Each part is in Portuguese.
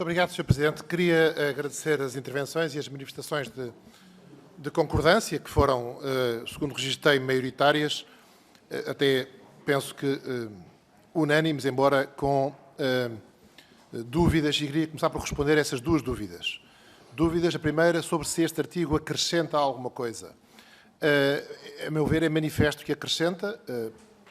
Obrigado, Sr. Presidente. Queria agradecer as intervenções e as manifestações de concordância, que foram, segundo registrei, maioritárias, até penso que unânimes, embora com dúvidas, e queria começar por responder a essas duas dúvidas. Dúvidas, a primeira, sobre se este artigo acrescenta alguma coisa. A meu ver, é manifesto que acrescenta,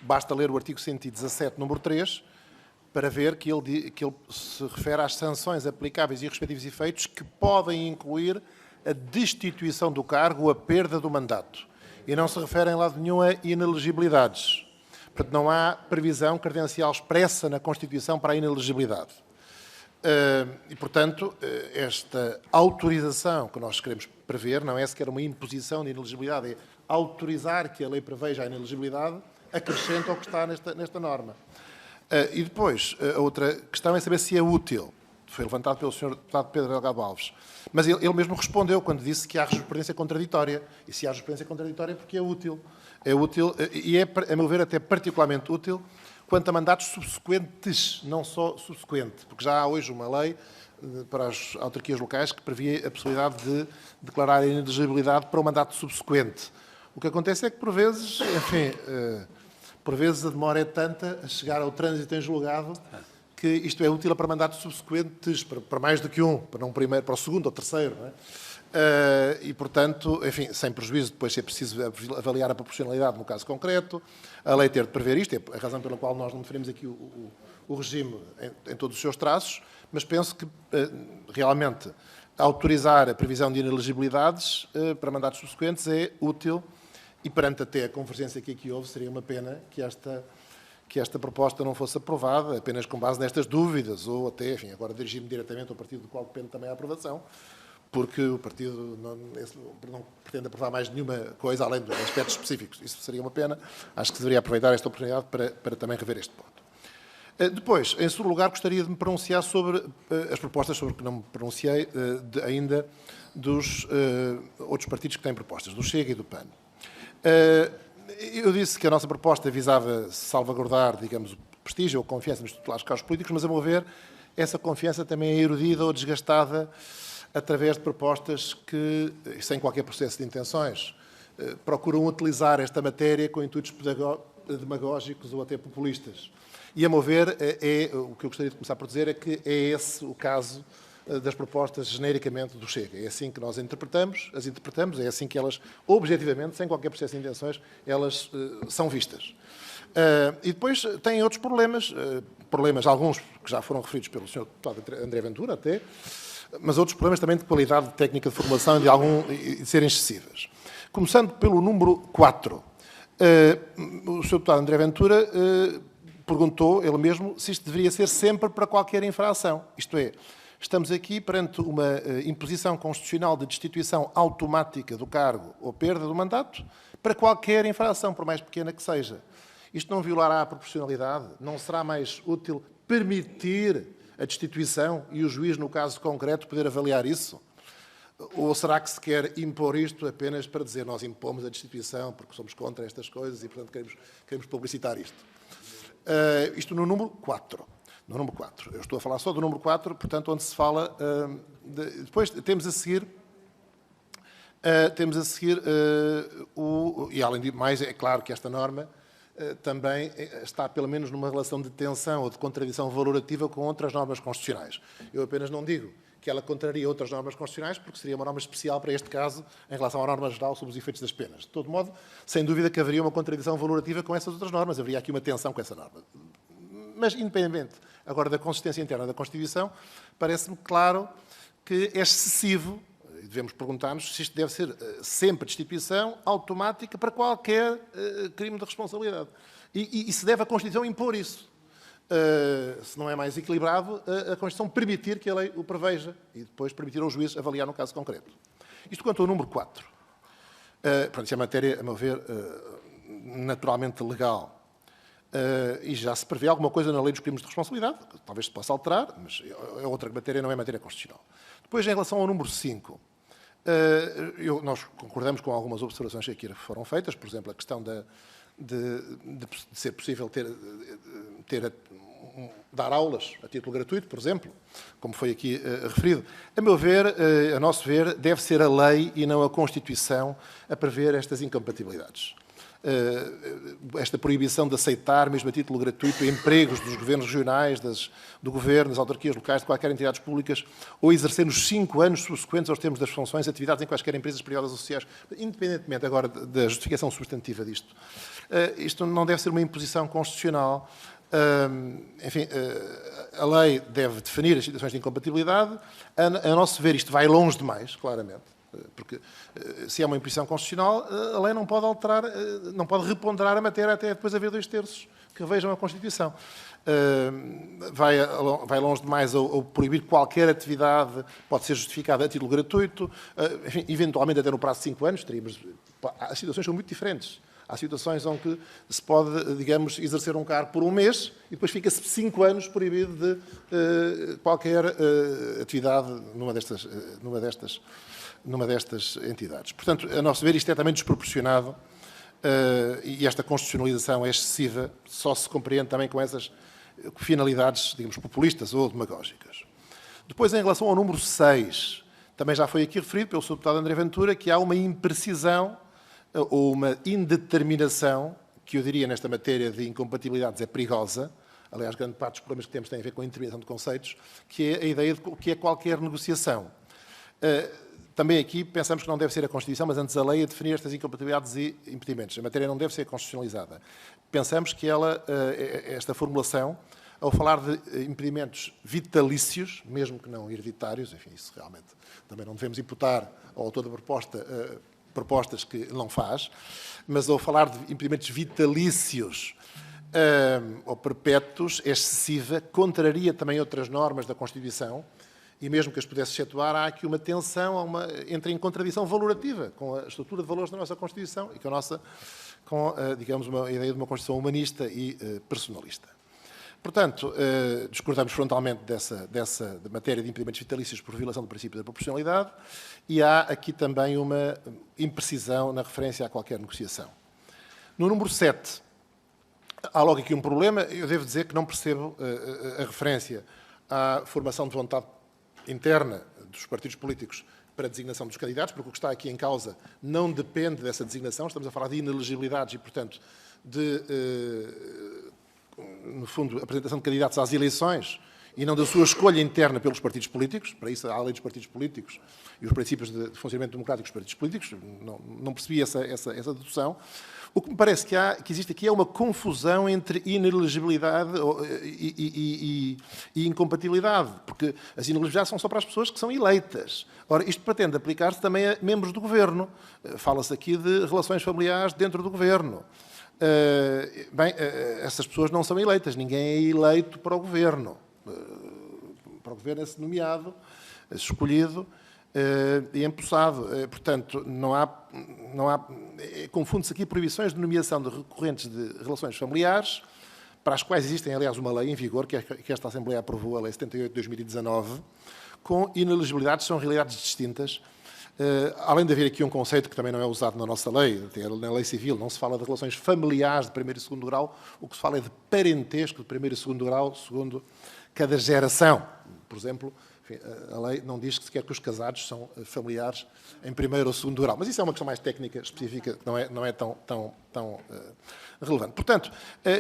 basta ler o artigo 117, número 3, para ver que ele se refere às sanções aplicáveis e respectivos efeitos que podem incluir a destituição do cargo ou a perda do mandato. E não se refere em lado nenhum a inelegibilidades. Portanto, não há previsão credencial expressa na Constituição para a inelegibilidade. E, portanto, esta autorização que nós queremos prever não é sequer uma imposição de inelegibilidade, é autorizar que a lei preveja a inelegibilidade, acrescenta ao que está nesta norma. E depois, a outra questão é saber se é útil. Foi levantado pelo Sr. Deputado Pedro Delgado Alves. Mas ele mesmo respondeu quando disse que há jurisprudência contraditória. E se há jurisprudência contraditória é porque é útil. É útil e é, a meu ver, até particularmente útil quanto a mandatos subsequentes, não só subsequente. Porque já há hoje uma lei para as autarquias locais que previa a possibilidade de declarar a inelegibilidade para o mandato subsequente. O que acontece é que, por vezes, enfim... Por vezes a demora é tanta a chegar ao trânsito em julgado que isto é útil para mandatos subsequentes, para mais do que um, para um primeiro, para o segundo ou terceiro. Não é? E, portanto, enfim, sem prejuízo, depois é preciso avaliar a proporcionalidade no caso concreto, a lei ter de prever isto, é a razão pela qual nós não definimos aqui o regime em todos os seus traços, mas penso que realmente autorizar a previsão de inelegibilidades para mandatos subsequentes é útil. E perante até a convergência que aqui houve, seria uma pena que esta proposta não fosse aprovada apenas com base nestas dúvidas, ou até, enfim, agora dirigir-me diretamente ao partido do qual depende também a aprovação, porque o partido não pretende aprovar mais nenhuma coisa além de aspectos específicos. Isso seria uma pena. Acho que deveria aproveitar esta oportunidade para também rever este ponto. Depois, em segundo lugar, gostaria de me pronunciar sobre as propostas sobre que não me pronunciei ainda dos outros partidos que têm propostas, do Chega e do PAN. Eu disse que a nossa proposta visava salvaguardar, digamos, o prestígio ou a confiança nos titulares cargos políticos, mas, a meu ver, essa confiança também é erodida ou desgastada através de propostas que, sem qualquer processo de intenções, procuram utilizar esta matéria com intuitos demagógicos ou até populistas. E, a meu ver, o que eu gostaria de começar por dizer é que é esse o caso das propostas genericamente do Chega. É assim que nós as interpretamos, é assim que elas, objetivamente, sem qualquer processo de intenções, elas são vistas. E depois têm outros problemas, alguns que já foram referidos pelo Sr. Deputado André Ventura até, mas outros problemas também de qualidade técnica de formulação e de serem excessivas. Começando pelo número 4. O Sr. Deputado André Ventura perguntou, ele mesmo, se isto deveria ser sempre para qualquer infração. Isto é, estamos aqui perante uma imposição constitucional de destituição automática do cargo ou perda do mandato para qualquer infração, por mais pequena que seja. Isto não violará a proporcionalidade? Não será mais útil permitir a destituição e o juiz, no caso concreto, poder avaliar isso? Ou será que se quer impor isto apenas para dizer nós impomos a destituição porque somos contra estas coisas e, portanto, queremos publicitar isto? Isto no número 4. No número 4. Eu estou a falar só do número 4, portanto, onde se fala... depois temos a seguir... e, além de mais, é claro que esta norma também está, pelo menos, numa relação de tensão ou de contradição valorativa com outras normas constitucionais. Eu apenas não digo que ela contraria outras normas constitucionais, porque seria uma norma especial para este caso, em relação à norma geral sobre os efeitos das penas. De todo modo, sem dúvida que haveria uma contradição valorativa com essas outras normas. Haveria aqui uma tensão com essa norma. Mas, independente agora da consistência interna da Constituição, parece-me claro que é excessivo, e devemos perguntar-nos se isto deve ser sempre destituição automática para qualquer crime de responsabilidade. E se deve a Constituição impor isso. Se não é mais equilibrado, a Constituição permitir que a lei o preveja e depois permitir ao juiz avaliar no caso concreto. Isto quanto ao número 4. Pronto, isso é matéria, a meu ver, naturalmente legal. E já se prevê alguma coisa na lei dos crimes de responsabilidade, que talvez se possa alterar, mas é outra matéria, não é matéria constitucional. Depois, em relação ao número 5, nós concordamos com algumas observações que aqui foram feitas, por exemplo, a questão de ser possível ter dar aulas a título gratuito, por exemplo, como foi aqui referido. A meu ver, a nosso ver, deve ser a lei e não a Constituição a prever estas incompatibilidades. Esta proibição de aceitar, mesmo a título gratuito, empregos dos governos regionais, do governo, das autarquias locais, de qualquer entidades públicas, ou exercer nos 5 anos subsequentes aos termos das funções, atividades em quaisquer empresas privadas ou sociais, independentemente agora da justificação substantiva disto. Isto não deve ser uma imposição constitucional. Enfim, a lei deve definir as situações de incompatibilidade. A nosso ver, isto vai longe demais, claramente. Porque se é uma imposição constitucional, a lei não pode alterar, não pode reponderar a matéria até depois haver 2/3 que revejam a Constituição. Vai longe demais ao proibir qualquer atividade, pode ser justificada a título gratuito, enfim, eventualmente até no prazo de 5 anos, as situações são muito diferentes. Há situações onde se pode, digamos, exercer um cargo por um mês e depois fica-se 5 anos proibido de qualquer atividade numa destas entidades. Portanto, a nosso ver, isto é também desproporcionado e esta constitucionalização é excessiva, só se compreende também com essas finalidades, digamos, populistas ou demagógicas. Depois, em relação ao número 6, também já foi aqui referido pelo Sr. Deputado André Ventura que há uma imprecisão ou uma indeterminação, que eu diria nesta matéria de incompatibilidades é perigosa. Aliás, grande parte dos problemas que temos tem a ver com a interminação de conceitos, que é a ideia de que é qualquer negociação. Também aqui pensamos que não deve ser a Constituição, mas antes a lei a definir estas incompatibilidades e impedimentos. A matéria não deve ser constitucionalizada. Pensamos que esta formulação, ao falar de impedimentos vitalícios, mesmo que não hereditários, enfim, isso realmente também não devemos imputar ao autor da proposta propostas que não faz, mas ao falar de impedimentos vitalícios ou perpétuos, é excessiva, contraria também outras normas da Constituição, e mesmo que as pudesse excetuar, há aqui uma tensão, entra em contradição valorativa com a estrutura de valores da nossa Constituição e com digamos, a ideia de uma Constituição humanista e personalista. Portanto, discordamos frontalmente dessa matéria de impedimentos vitalícios por violação do princípio da proporcionalidade e há aqui também uma imprecisão na referência a qualquer negociação. No número 7, há logo aqui um problema. Eu devo dizer que não percebo a referência à formação de vontade interna dos partidos políticos para a designação dos candidatos, porque o que está aqui em causa não depende dessa designação. Estamos a falar de inelegibilidades e, portanto, no fundo, apresentação de candidatos às eleições e não da sua escolha interna pelos partidos políticos. Para isso há a lei dos partidos políticos e os princípios de funcionamento democrático dos partidos políticos. Não percebi essa dedução. O que me parece que existe aqui é uma confusão entre inelegibilidade e incompatibilidade, porque as inelegibilidades são só para as pessoas que são eleitas. Ora, isto pretende aplicar-se também a membros do governo. Fala-se aqui de relações familiares dentro do governo. Essas pessoas não são eleitas, ninguém é eleito para o governo. Para o governo é-se nomeado, é-se escolhido e empossado. Portanto, confunde-se aqui proibições de nomeação de recorrentes de relações familiares, para as quais existem, aliás, uma lei em vigor, que esta Assembleia aprovou, a Lei 78 de 2019, com inelegibilidades, são realidades distintas. Além de haver aqui um conceito que também não é usado na nossa lei, até na lei civil, não se fala de relações familiares de primeiro e segundo grau, o que se fala é de parentesco de primeiro e segundo grau, segundo cada geração. Por exemplo, enfim, a lei não diz que sequer que os casados são familiares em primeiro ou segundo grau, mas isso é uma questão mais técnica, específica, que não é tão relevante. Portanto,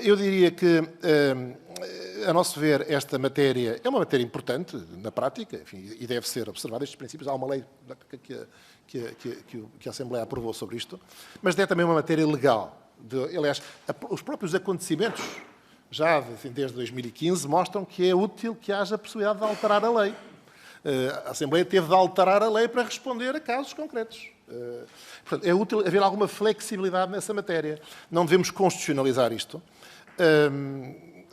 eu diria que, a nosso ver, esta matéria é uma matéria importante na prática, enfim, e deve ser observada estes princípios. Há uma lei que a Assembleia aprovou sobre isto, mas é também uma matéria legal. Aliás, os próprios acontecimentos, já desde 2015, mostram que é útil que haja a possibilidade de alterar a lei. A Assembleia teve de alterar a lei para responder a casos concretos. Portanto, é útil haver alguma flexibilidade nessa matéria. Não devemos constitucionalizar isto.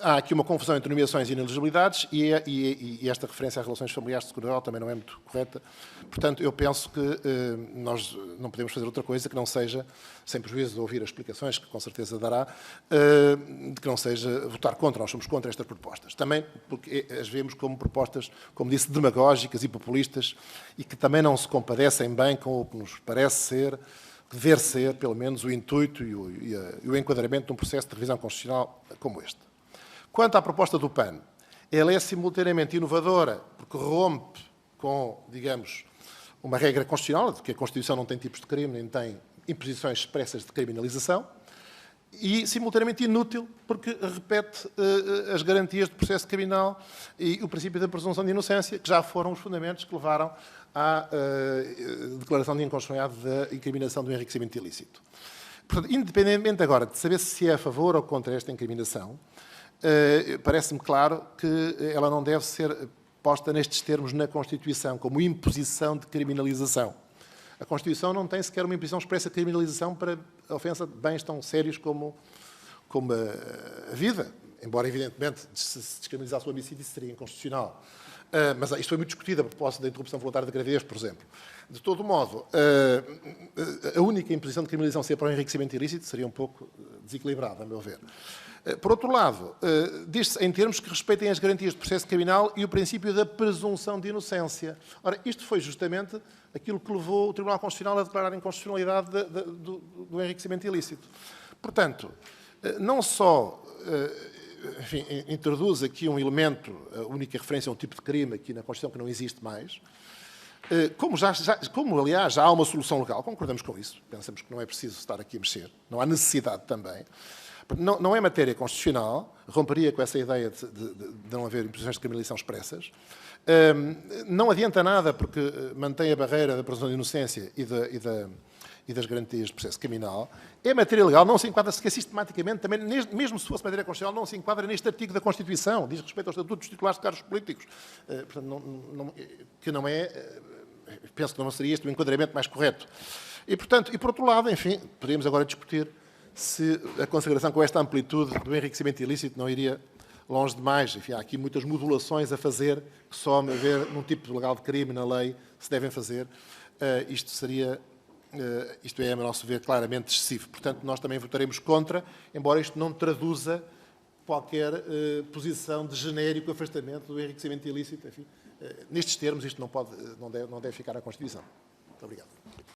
Há aqui uma confusão entre nomeações e inelegibilidades e esta referência a relações familiares de segundo grau também não é muito correta. Portanto, eu penso que nós não podemos fazer outra coisa que não seja, sem prejuízo de ouvir as explicações que com certeza dará, que não seja votar contra. Nós somos contra estas propostas. Também porque as vemos como propostas, como disse, demagógicas e populistas e que também não se compadecem bem com o que nos parece ser, dever ser, pelo menos, o intuito e o enquadramento de um processo de revisão constitucional como este. Quanto à proposta do PAN, ela é simultaneamente inovadora, porque rompe com, digamos, uma regra constitucional, de que a Constituição não tem tipos de crime, nem tem imposições expressas de criminalização, e simultaneamente inútil, porque repete as garantias do processo criminal e o princípio da presunção de inocência, que já foram os fundamentos que levaram à declaração de inconstitucionalidade da incriminação do enriquecimento ilícito. Portanto, independentemente agora de saber se é a favor ou contra esta incriminação, parece-me claro que ela não deve ser posta nestes termos na Constituição, como imposição de criminalização. A Constituição não tem sequer uma imposição expressa de criminalização para a ofensa de bens tão sérios como a vida. Embora, evidentemente, se descriminalizasse o homicídio, isso seria inconstitucional. Mas isto foi muito discutido a propósito da interrupção voluntária de gravidez, por exemplo. De todo modo, a única imposição de criminalização ser para o enriquecimento ilícito seria um pouco desequilibrada, a meu ver. Por outro lado, diz-se em termos que respeitem as garantias do processo criminal e o princípio da presunção de inocência. Ora, isto foi justamente aquilo que levou o Tribunal Constitucional a declarar a inconstitucionalidade do enriquecimento ilícito. Portanto, não só enfim, introduz aqui um elemento, a única referência a um tipo de crime aqui na Constituição que não existe mais, como, aliás, já há uma solução legal, concordamos com isso, pensamos que não é preciso estar aqui a mexer, não há necessidade também. Não é matéria constitucional, romperia com essa ideia de não haver imposições de criminalização expressas. Não adianta nada porque mantém a barreira da presunção de inocência e das garantias do processo criminal. É matéria legal, não se enquadra sequer sistematicamente, também, mesmo se fosse matéria constitucional, não se enquadra neste artigo da Constituição, diz respeito ao Estatuto dos Titulares de Cargos Políticos, portanto, que não é, penso que não seria este o enquadramento mais correto. E, portanto, e por outro lado, enfim, poderíamos agora discutir se a consagração com esta amplitude do enriquecimento ilícito não iria longe demais. Enfim, há aqui muitas modulações a fazer, que só a ver num tipo legal de crime na lei se devem fazer. Isto é, a nosso ver, claramente excessivo. Portanto, nós também votaremos contra, embora isto não traduza qualquer posição de genérico afastamento do enriquecimento ilícito. Enfim, nestes termos, isto não deve ficar à Constituição. Muito obrigado.